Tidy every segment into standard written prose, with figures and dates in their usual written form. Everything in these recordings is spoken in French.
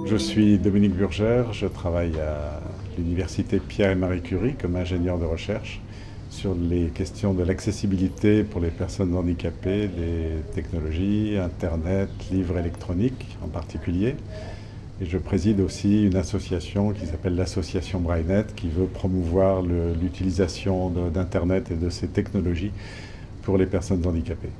Je suis Dominique Burgère, je travaille à l'université Pierre et Marie Curie comme ingénieur de recherche sur les questions de l'accessibilité pour les personnes handicapées, des technologies, Internet, livres électroniques en particulier. Et je préside aussi une association qui s'appelle l'association Braillenet qui veut promouvoir l'utilisation d'Internet et de ces technologies pour les personnes handicapées.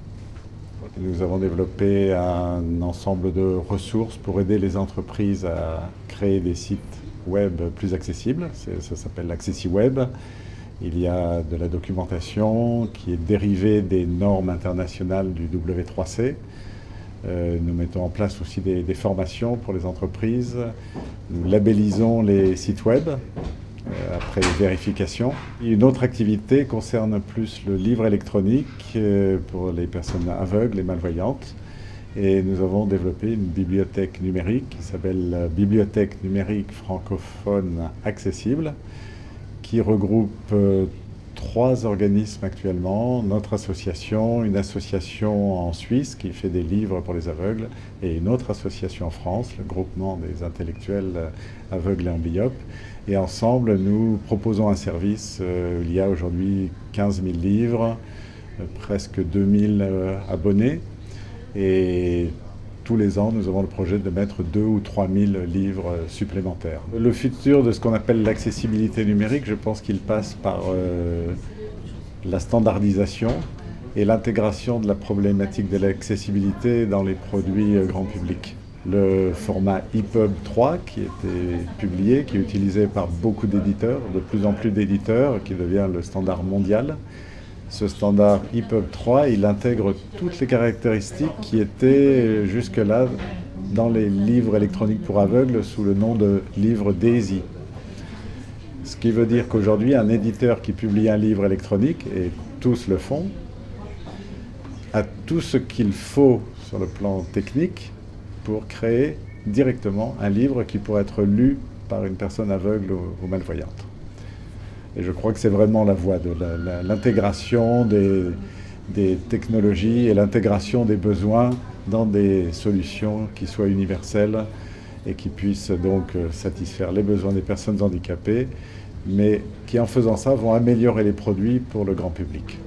Nous avons développé un ensemble de ressources pour aider les entreprises à créer des sites web plus accessibles. Ça s'appelle l'AccessiWeb. Il y a de la documentation qui est dérivée des normes internationales du W3C. Nous mettons en place aussi des formations pour les entreprises. Nous labellisons les sites web après vérification. Une autre activité concerne plus le livre électronique pour les personnes aveugles et malvoyantes. Et nous avons développé une bibliothèque numérique qui s'appelle Bibliothèque numérique francophone accessible, qui regroupe 3 organismes actuellement, notre association, une association en Suisse qui fait des livres pour les aveugles et une autre association en France, le groupement des intellectuels aveugles et amblyopes. Et ensemble, nous proposons un service. Il y a aujourd'hui 15 000 livres, presque 2000 abonnés. Et tous les ans, nous avons le projet de mettre 2 ou 3 000 livres supplémentaires. Le futur de ce qu'on appelle l'accessibilité numérique, je pense qu'il passe par la standardisation et l'intégration de la problématique de l'accessibilité dans les produits grand public. Le format EPUB 3 qui a été publié, qui est utilisé par beaucoup d'éditeurs, de plus en plus d'éditeurs, qui devient le standard mondial. Ce standard EPUB 3, il intègre toutes les caractéristiques qui étaient jusque-là dans les livres électroniques pour aveugles sous le nom de livre DAISY. Ce qui veut dire qu'aujourd'hui, un éditeur qui publie un livre électronique, et tous le font, a tout ce qu'il faut sur le plan technique pour créer directement un livre qui pourrait être lu par une personne aveugle ou malvoyante. Et je crois que c'est vraiment la voie de l'intégration des technologies et l'intégration des besoins dans des solutions qui soient universelles et qui puissent donc satisfaire les besoins des personnes handicapées, mais qui en faisant ça vont améliorer les produits pour le grand public.